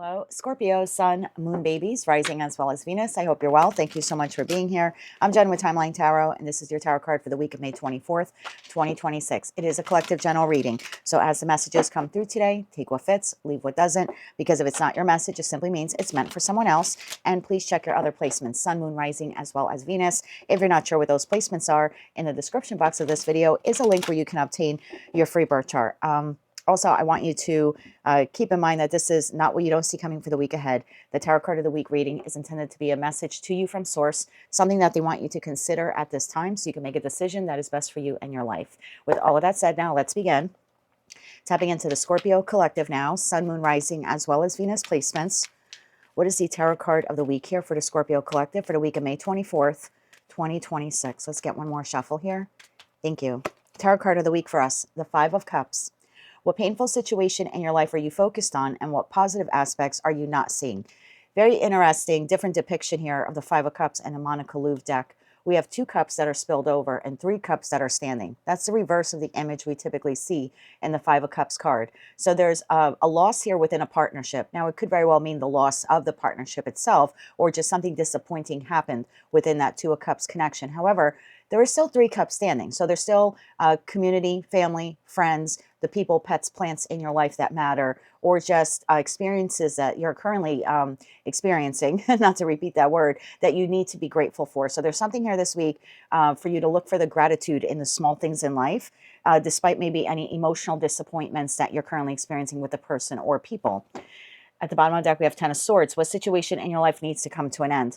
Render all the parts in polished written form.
Hello, Scorpio, Sun, Moon babies, rising as well as Venus. I hope you're well. Thank you so much for being here. I'm Jen with Timeline Tarot, and this is your tarot card for the week of May 24th, 2026. It is a collective general reading. So as the messages come through today, take what fits, leave what doesn't, because if it's not your message, it simply means it's meant for someone else. And please check your other placements, Sun, Moon, Rising, as well as Venus. If you're not sure what those placements are, in the description box of this video is a link where you can obtain your free birth chart. Also, I want you to keep in mind that this is not what you don't see coming for the week ahead. The Tarot Card of the Week reading is intended to be a message to you from Source, something that they want you to consider at this time so you can make a decision that is best for you and your life. With all of that said, now let's begin. Tapping into the Scorpio collective now, Sun, Moon, Rising, as well as Venus placements. What is the Tarot Card of the Week here for the Scorpio collective for the week of May 24th, 2026? Let's get one more shuffle here. Thank you. Tarot Card of the Week for us, the Five of Cups. What painful situation in your life are you focused on, and what positive aspects are you not seeing? Very interesting, different depiction here of the Five of Cups and the Monica Louvre deck. We have 2 cups that are spilled over and 3 cups that are standing. That's the reverse of the image we typically see in the Five of Cups card. So there's a loss here within a partnership. Now, it could very well mean the loss of the partnership itself, or just something disappointing happened within that 2 of Cups connection. However, there are still 3 cups standing. So there's still community, family, friends, the people, pets, plants in your life that matter, or just experiences that you're currently experiencing, not to repeat that word, that you need to be grateful for. So there's something here this week for you to look for the gratitude in the small things in life, despite maybe any emotional disappointments that you're currently experiencing with a person or people. At the bottom of the deck, we have 10 of Swords. What situation in your life needs to come to an end?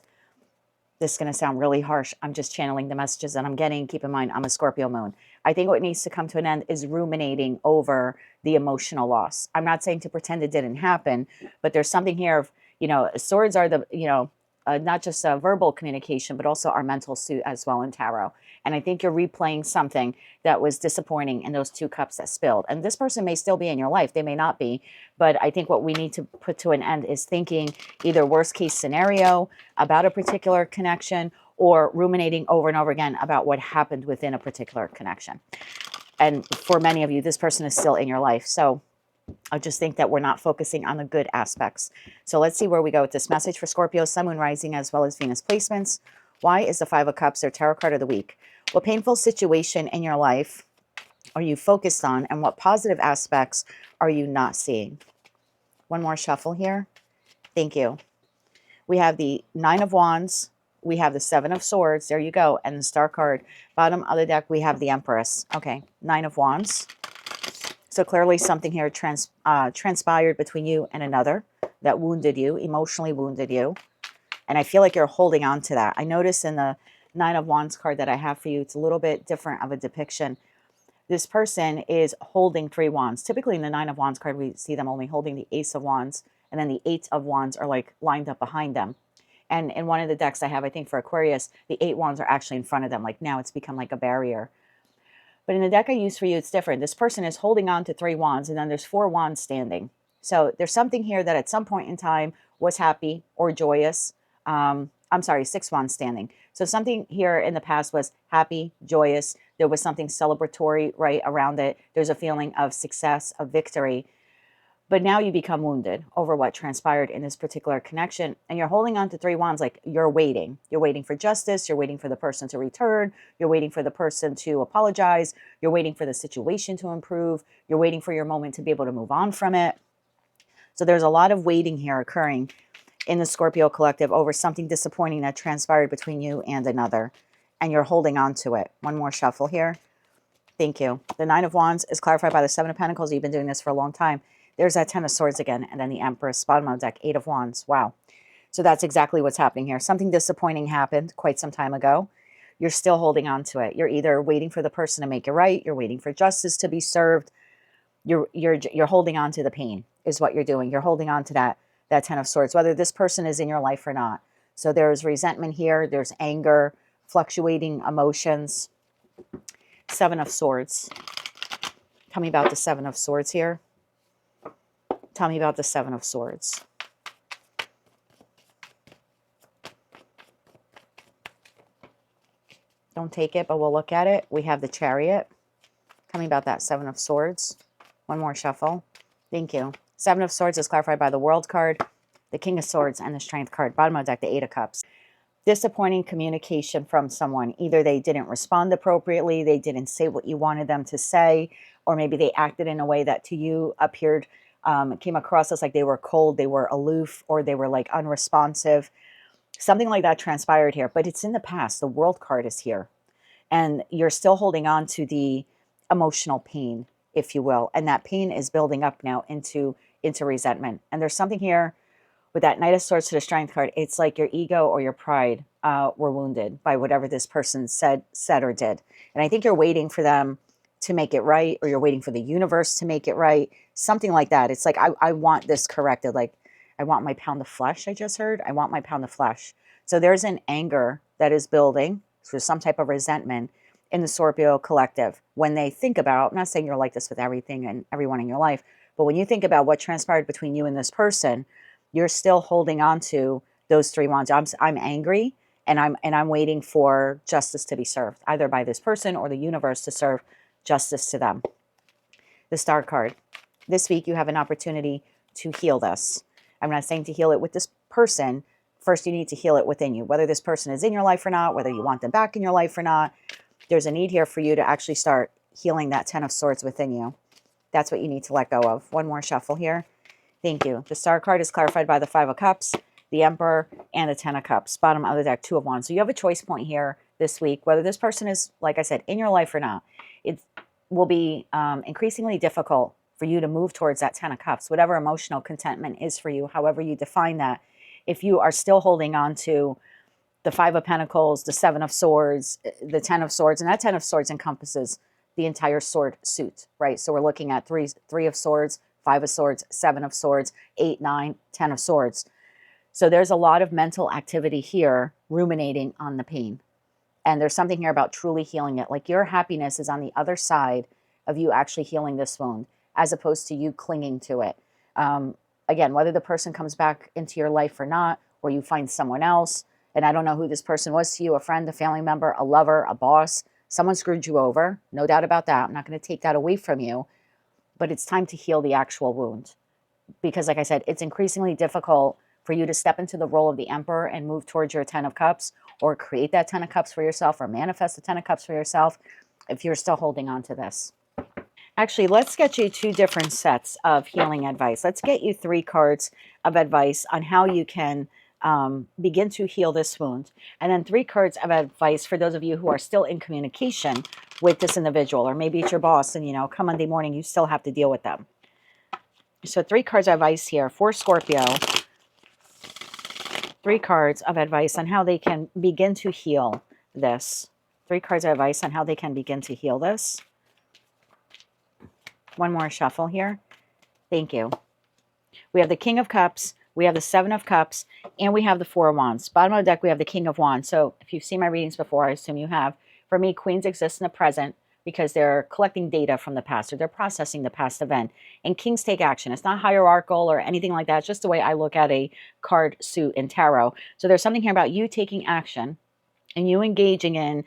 This is going to sound really harsh. I'm just channeling the messages that I'm getting. Keep in mind, I'm a Scorpio moon. I think what needs to come to an end is ruminating over the emotional loss. I'm not saying to pretend it didn't happen, but there's something here of, swords are the, not just verbal communication, but also our mental suit as well in tarot. And I think you're replaying something that was disappointing in those 2 cups that spilled. And this person may still be in your life. They may not be. But I think what we need to put to an end is thinking either worst case scenario about a particular connection, or ruminating over and over again about what happened within a particular connection. And for many of you, this person is still in your life. So I just think that we're not focusing on the good aspects. So let's see where we go with this message for Scorpio, Sun, Moon, Rising, as well as Venus placements. Why is the Five of Cups their Tarot Card of the Week? What painful situation in your life are you focused on, and what positive aspects are you not seeing? One more shuffle here. Thank you. We have the 9 of Wands. We have the 7 of Swords. There you go. And the Star card. Bottom of the deck, we have the Empress. Okay, 9 of Wands. So clearly something here transpired between you and another that wounded you, emotionally wounded you. And I feel like you're holding on to that. I notice in the 9 of Wands card that I have for you, it's a little bit different of a depiction. This person is holding 3 wands. Typically in the 9 of Wands card, we see them only holding the Ace of Wands, and then the 8 of Wands are like lined up behind them. And in one of the decks I have, I think for Aquarius, the 8 wands are actually in front of them. Like now it's become like a barrier. But in the deck I use for you, it's different. This person is holding on to 3 wands, and then there's 4 wands standing. So there's something here that at some point in time was happy or joyous. I'm sorry, 6 wands standing. So something here in the past was happy, joyous. There was something celebratory right around it. There's a feeling of success, of victory. But now you become wounded over what transpired in this particular connection. And you're holding on to 3 wands like you're waiting. You're waiting for justice. You're waiting for the person to return. You're waiting for the person to apologize. You're waiting for the situation to improve. You're waiting for your moment to be able to move on from it. So there's a lot of waiting here occurring in the Scorpio collective over something disappointing that transpired between you and another. And you're holding on to it. One more shuffle here. Thank you. The 9 of Wands is clarified by the 7 of Pentacles. You've been doing this for a long time. There's that 10 of Swords again, and then the Empress, bottom of the deck, 8 of Wands. Wow. So that's exactly what's happening here. Something disappointing happened quite some time ago. You're still holding on to it. You're either waiting for the person to make it right. You're waiting for justice to be served. You're holding on to the pain is what you're doing. You're holding on to that 10 of Swords, whether this person is in your life or not. So there's resentment here. There's anger, fluctuating emotions. 7 of Swords. Tell me about the 7 of Swords here. Tell me about the 7 of Swords. Don't take it, but we'll look at it. We have the Chariot. Tell me about that 7 of Swords. One more shuffle. Thank you. Seven of Swords is clarified by the World card, the King of Swords, and the Strength card. Bottom of the deck, the Eight of Cups. Disappointing communication from someone. Either they didn't respond appropriately, they didn't say what you wanted them to say, or maybe they acted in a way that to you appeared, came across as like they were cold, they were aloof, or they were like unresponsive. Something like that transpired here, but it's in the past. The World card is here, and you're still holding on to the emotional pain, if you will, and that pain is building up now into resentment. And there's something here with that Knight of Swords to the Strength card. It's like your ego or your pride were wounded by whatever this person said or did. And I think you're waiting for them to make it right, or you're waiting for the universe to make it right. Something like that. It's like, I want this corrected. Like, I want my pound of flesh, I just heard. I want my pound of flesh. So there's an anger that is building. So there's some type of resentment in the Scorpio collective. When they think about, I'm not saying you're like this with everything and everyone in your life, but when you think about what transpired between you and this person, you're still holding on to those three wands. I'm angry, and I'm waiting for justice to be served, either by this person or the universe to serve justice to them. The Star card. This week you have an opportunity to heal this. I'm not saying to heal it with this person. First, you need to heal it within you. Whether this person is in your life or not, whether you want them back in your life or not, there's a need here for you to actually start healing that Ten of Swords within you. That's what you need to let go of. One more shuffle here. Thank you. The Star card is clarified by the Five of Cups, the Emperor, and the Ten of Cups. Bottom of the deck, Two of Wands. So you have a choice point here this week, whether this person is, like I said, in your life or not. It will be increasingly difficult for you to move towards that Ten of Cups, whatever emotional contentment is for you, however you define that. If you are still holding on to the Five of Pentacles, the Seven of Swords, the Ten of Swords, and that Ten of Swords encompasses the entire sword suit, right? So we're looking at three of Swords, Five of Swords, Seven of Swords, 8, 9, 10 of Swords. So there's a lot of mental activity here ruminating on the pain. And there's something here about truly healing it. Like your happiness is on the other side of you actually healing this wound, as opposed to you clinging to it. Again, whether the person comes back into your life or not, or you find someone else, and I don't know who this person was to you, a friend, a family member, a lover, a boss, someone screwed you over. No doubt about that. I'm not going to take that away from you. But it's time to heal the actual wound. Because like I said, it's increasingly difficult for you to step into the role of the Emperor and move towards your Ten of Cups, or create that Ten of Cups for yourself, or manifest the Ten of Cups for yourself if you're still holding on to this. Actually, let's get you two different sets of healing advice. Let's get you 3 cards of advice on how you can begin to heal this wound. And then 3 cards of advice for those of you who are still in communication with this individual, or maybe it's your boss and, you know, come Monday morning, you still have to deal with them. So 3 cards of advice here for Scorpio. 3 cards of advice on how they can begin to heal this. 3 cards of advice on how they can begin to heal this. One more shuffle here. Thank you. We have the King of Cups, we have the Seven of Cups, and we have the Four of Wands. Bottom of the deck, we have the King of Wands. So if you've seen my readings before, I assume you have. For me, Queens exist in the present because they're collecting data from the past, or they're processing the past event. And Kings take action. It's not hierarchical or anything like that. It's just the way I look at a card suit in tarot. So there's something here about you taking action and you engaging in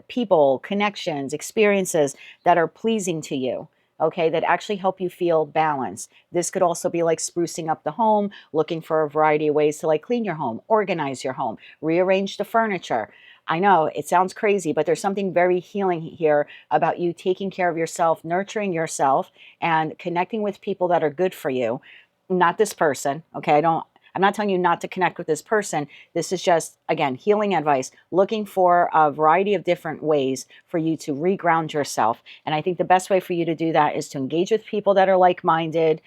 people, connections, experiences that are pleasing to you. Okay, that actually help you feel balanced. This could also be like sprucing up the home, looking for a variety of ways to like clean your home, organize your home, rearrange the furniture. I know it sounds crazy, but there's something very healing here about you taking care of yourself, nurturing yourself, and connecting with people that are good for you. Not this person, okay? I'm not telling you not to connect with this person. This is just, again, healing advice, looking for a variety of different ways for you to reground yourself. And I think the best way for you to do that is to engage with people that are like-minded,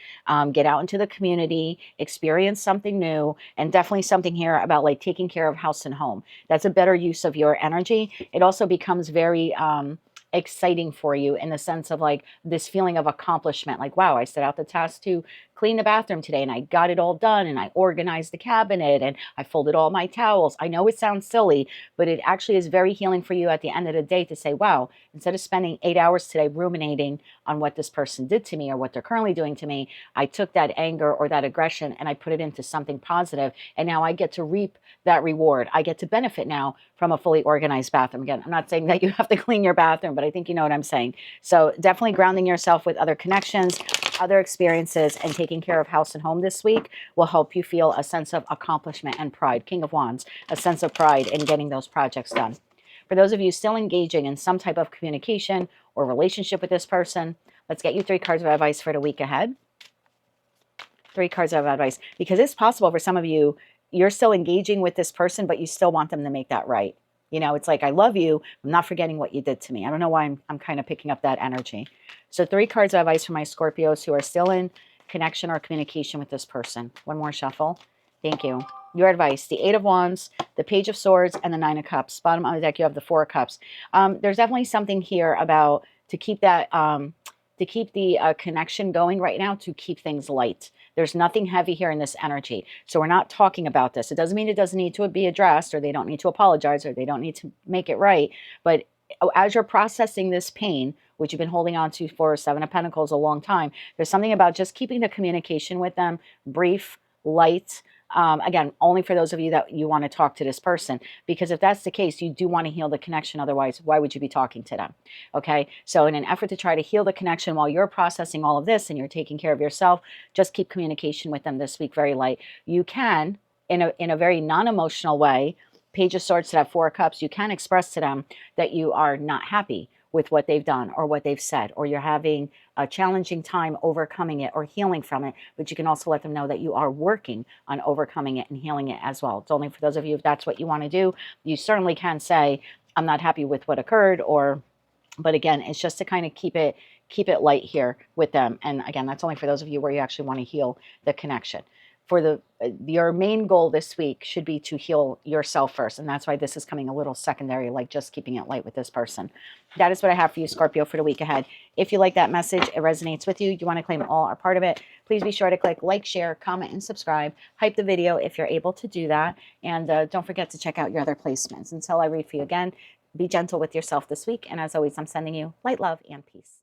get out into the community, experience something new, and definitely something here about like taking care of house and home. That's a better use of your energy. It also becomes very exciting for you in the sense of like this feeling of accomplishment. Like, wow, I set out the task to clean the bathroom today and I got it all done, and I organized the cabinet and I folded all my towels. I know it sounds silly, but it actually is very healing for you at the end of the day to say, wow, instead of spending 8 hours today ruminating on what this person did to me or what they're currently doing to me, I took that anger or that aggression and I put it into something positive, and now I get to reap that reward. I get to benefit now from a fully organized bathroom. Again, I'm not saying that you have to clean your bathroom, but I think you know what I'm saying. So definitely grounding yourself with other connections, other experiences and taking care of house and home this week will help you feel a sense of accomplishment and pride. King of Wands, a sense of pride in getting those projects done. For those of you still engaging in some type of communication or relationship with this person, let's get you 3 cards of advice for the week ahead. 3 cards of advice, because it's possible for some of you, you're still engaging with this person, but you still want them to make that right. You know, it's like, I love you. I'm not forgetting what you did to me. I don't know why I'm kind of picking up that energy. So 3 cards of advice for my Scorpios who are still in connection or communication with this person. One more shuffle. Thank you. Your advice: the 8 of Wands, the Page of Swords, and the 9 of Cups. Bottom of the deck, you have the 4 of Cups. There's definitely something here about to keep that, to keep the connection going right now, to keep things light. There's nothing heavy here in this energy. So we're not talking about this. It doesn't mean it doesn't need to be addressed, or they don't need to apologize, or they don't need to make it right. But as you're processing this pain, which you've been holding on to for 7 of Pentacles a long time, there's something about just keeping the communication with them brief, light. Again, only for those of you that you want to talk to this person, because if that's the case, you do want to heal the connection. Otherwise, why would you be talking to them? Okay. So in an effort to try to heal the connection while you're processing all of this and you're taking care of yourself, just keep communication with them this week very light. You can, in a very non-emotional way, Page of Swords to that 4 of Cups, you can express to them that you are not happy with what they've done or what they've said, or you're having a challenging time overcoming it or healing from it. But you can also let them know that you are working on overcoming it and healing it as well. It's only for those of you, if that's what you want to do. You certainly can say, I'm not happy with what occurred, or, but again, it's just to kind of keep it light here with them. And again, that's only for those of you where you actually want to heal the connection. For your main goal this week should be to heal yourself first. And that's why this is coming a little secondary, like just keeping it light with this person. That is what I have for you, Scorpio, for the week ahead. If you like that message, it resonates with you, you want to claim all or part of it, please be sure to click like, share, comment, and subscribe. Hype the video if you're able to do that. And don't forget to check out your other placements. Until I read for you again, be gentle with yourself this week. And as always, I'm sending you light, love, and peace.